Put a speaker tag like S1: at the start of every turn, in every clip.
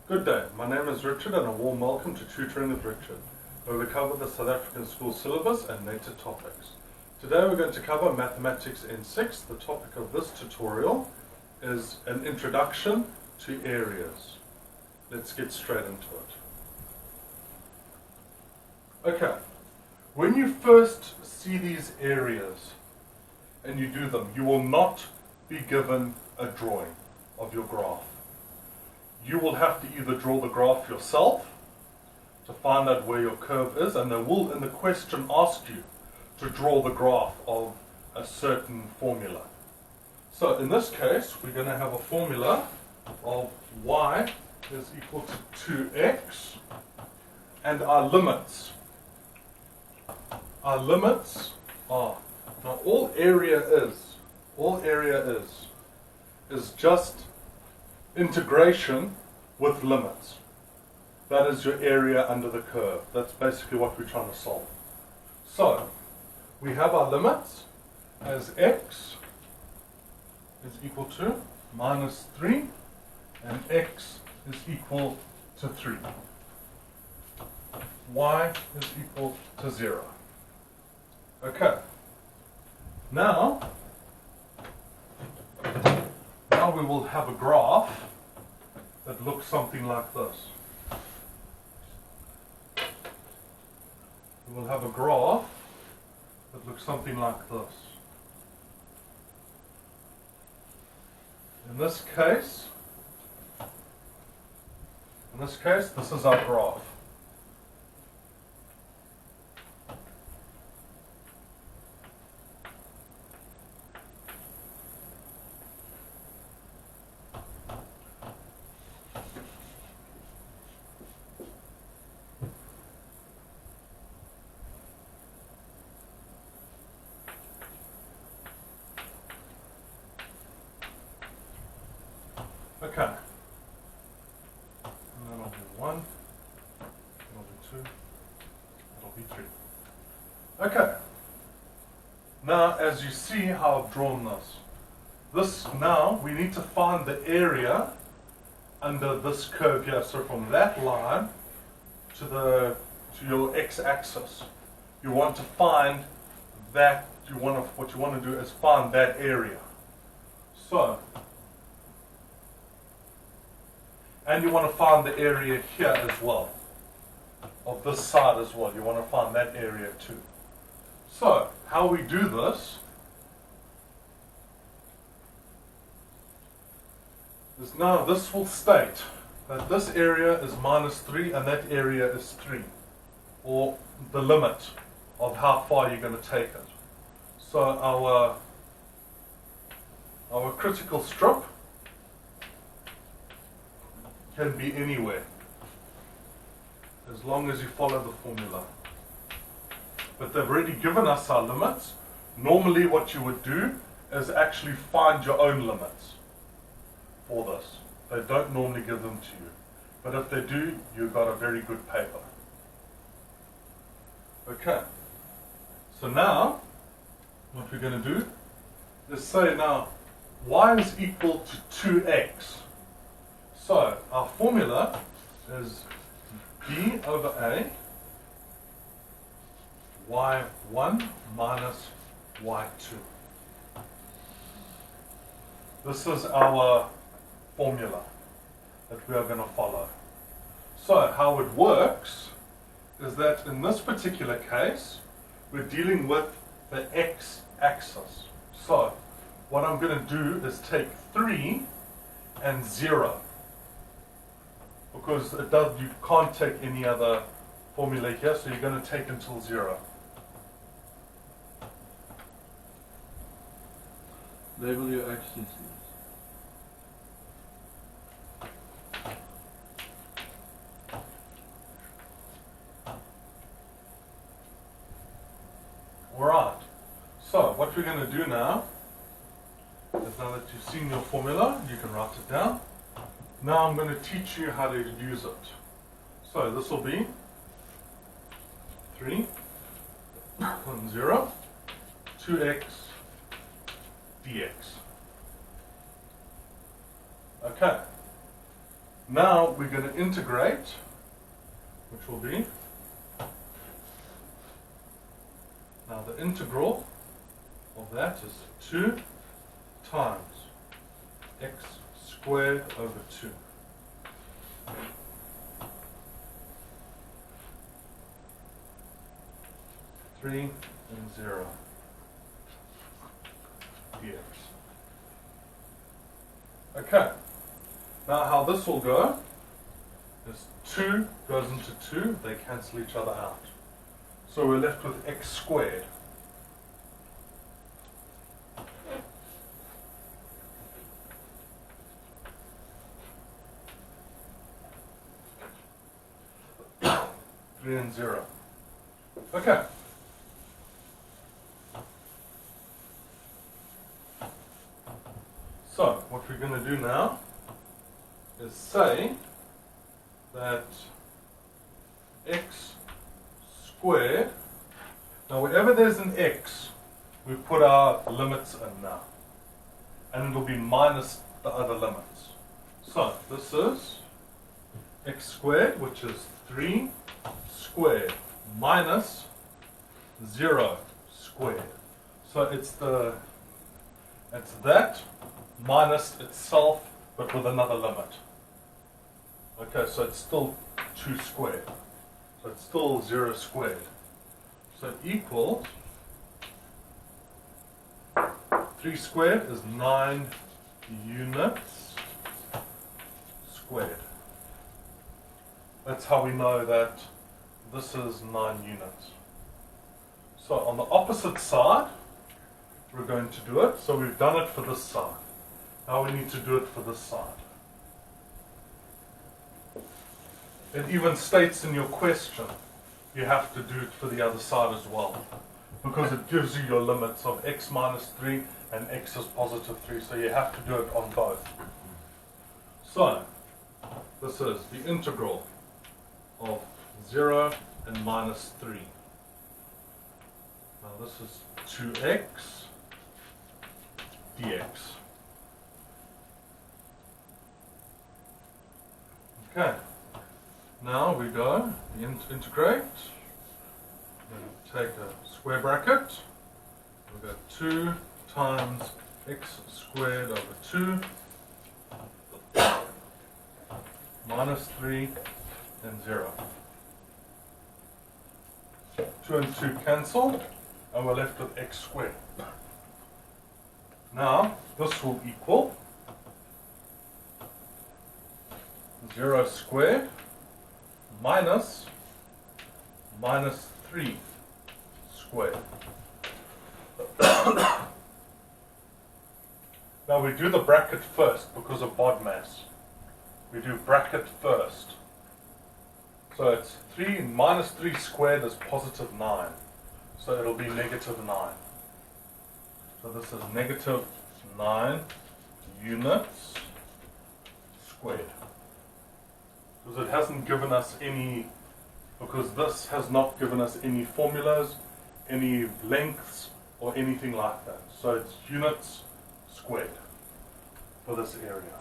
S1: Good day, my name is Richard and a warm welcome to Tutoring with Richard, where we cover the South African school syllabus and native topics. Today we're going to cover Mathematics in 6. The topic of this tutorial is an introduction to areas. Let's get straight into it. Okay, when you first see these areas and you do them, you will not be given a drawing of your graph. You will have to either draw the graph yourself to find out where your curve is, and they will in the question ask you to draw the graph of a certain formula. So in this case, we're going to have a formula of y is equal to 2x, and our limits are, now all area is just integration with limits. That is your area under the curve. That's basically what we're trying to solve. So we have our limits as x is equal to minus 3 and x is equal to 3. Y is equal to 0. Okay. Now we will have a graph that looks something like this. We will have a graph that looks something like this. In this case, this is our graph. Okay, and that'll be 1, that'll be 2, that'll be 3. Okay, now as you see how I've drawn this, now we need to find the area under this curve here. So from that line to your x-axis, you want to find that, what you want to do is find that area. So, and you want to find the area here as well, of this side as well. You want to find that area too. So, how we do this is, now this will state that this area is minus 3 and that area is 3, or the limit of how far you're going to take it. So our critical strip can be anywhere, as long as you follow the formula. But they've already given us our limits. Normally what you would do is actually find your own limits for this. They don't normally give them to you. But if they do, you've got a very good paper. Okay. So now, what we're going to do is say now, y is equal to 2x. So our formula is b over a y1 minus y2. This is our formula that we are going to follow. So how it works is that in this particular case, we're dealing with the x-axis. So what I'm going to do is take 3 and 0. Because you can't take any other formula here, so you're going to take until 0.
S2: Label your axes.
S1: Alright, so what we're going to do now is, now that you've seen your formula, you can write it down. Now I'm going to teach you how to use it. So this will be 3, 1, 0, 2x dx. Okay. Now we're going to integrate, which will be, now the integral of that is 2 times x squared over 2. Three and 0 dx. Okay, now how this will go is 2 goes into 2, they cancel each other out. So we're left with x squared. Three and 0. Okay. So, what we're going to do now is say that x squared, now wherever there's an x, we put our limits in now. And it'll be minus the other limits. So, this is x squared, which is 3 squared minus 0 squared. So it's that minus itself, but with another limit. Okay, so it's still 2 squared. So it's still 0 squared. So it equals 3 squared is 9 units squared. That's how we know that this is 9 units. So on the opposite side, we're going to do it. So we've done it for this side. Now we need to do it for this side. It even states in your question, you have to do it for the other side as well. Because it gives you your limits of x minus 3 and x is positive 3. So you have to do it on both. So, this is the integral of 0 and minus 3. Now this is 2x dx. Okay, now we go integrate. Take a square bracket. We've got 2 times x squared over 2 minus 3 and 0. 2 and 2 cancel, and we're left with x squared. Now, this will equal 0 squared minus 3 squared. Now we do the bracket first because of BODMAS. We do bracket first. So it's 3 minus 3 squared is positive 9. So it'll be negative 9. So this is negative 9 units squared. Because it hasn't given us any, because this has not given us any formulas, any lengths, or anything like that. So it's units squared for this area.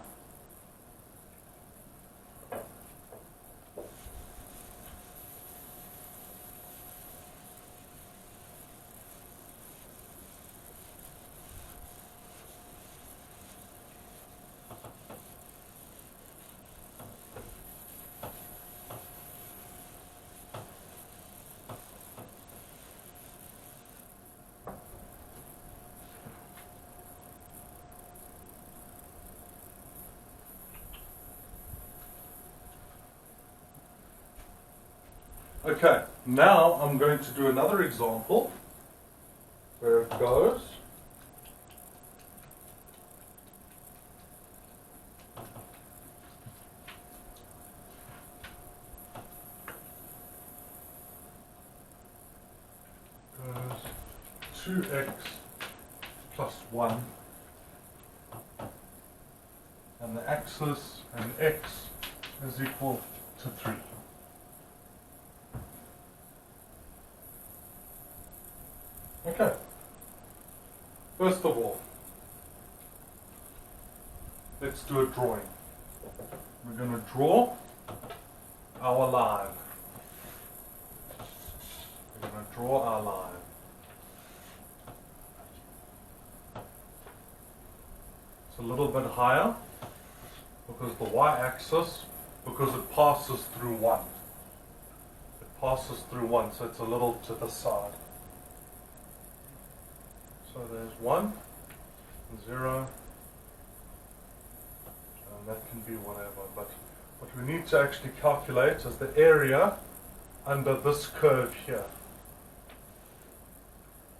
S1: Okay, now I'm going to do another example where it goes goes 2x plus 1 and the axis and x is equal to 3. Okay, first of all, let's do a drawing. we're going to draw our line. We're going to draw our line. It's a little bit higher because the y-axis, because it passes through 1. It passes through 1, so it's a little to the side. So there's 1, 0, and that can be whatever, but what we need to actually calculate is the area under this curve here.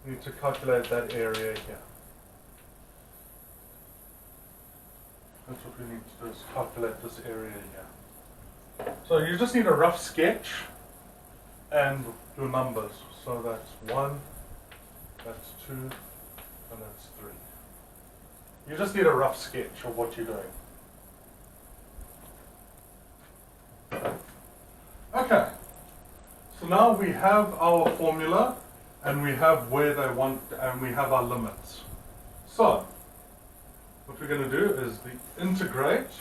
S1: We need to calculate that area here. That's what we need to do, is calculate this area here. So you just need a rough sketch and your numbers. So that's 1, that's 2, and that's 3. You just need a rough sketch of what you're doing. Okay, so now we have our formula and we have where they want, and we have our limits. So what we're going to do is the integrate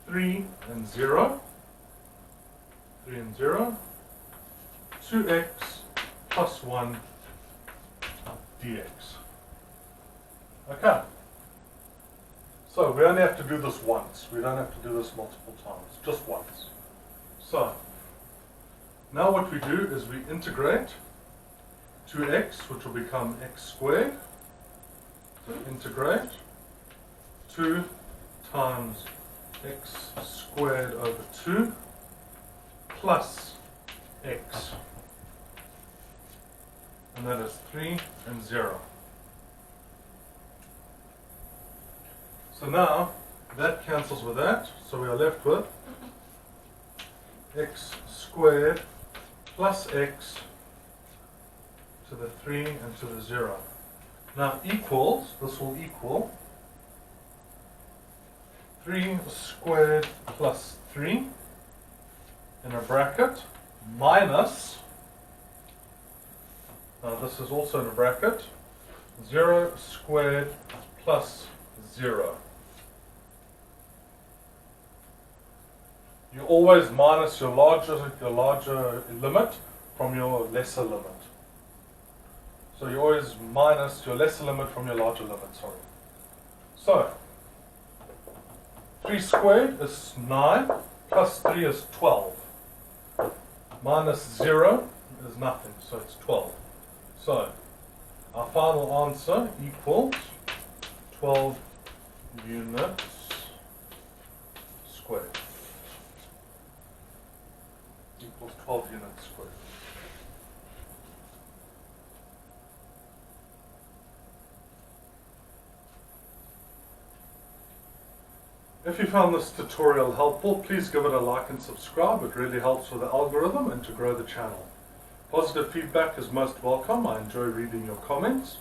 S1: 3 and 0, 3 and 0, 2x plus 1 dx. Okay. So we only have to do this once. We don't have to do this multiple times, just once. So now what we do is we integrate 2x, which will become x squared. So integrate 2 times x squared over 2 plus x. And that is 3 and 0. So now that cancels with that, so we are left with x squared plus x to the 3 and to the 0. Now equals, this will equal 3 squared plus 3 in a bracket minus, now this is also in a bracket, 0 squared plus 0. You always minus your larger limit from your lesser limit. So you always minus your lesser limit from your larger limit, sorry. So 3 squared is 9, plus 3 is 12. Minus 0 is nothing, so it's 12. So our final answer equals 12 units squared. Equals 12 units squared. If you found this tutorial helpful, please give it a like and subscribe. It really helps with the algorithm and to grow the channel. Positive feedback is most welcome. I enjoy reading your comments.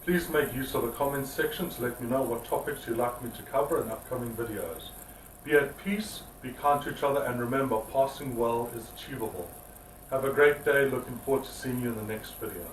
S1: Please make use of the comments section to let me know what topics you'd like me to cover in upcoming videos. Be at peace, be kind to each other, and remember, passing well is achievable. Have a great day. Looking forward to seeing you in the next video.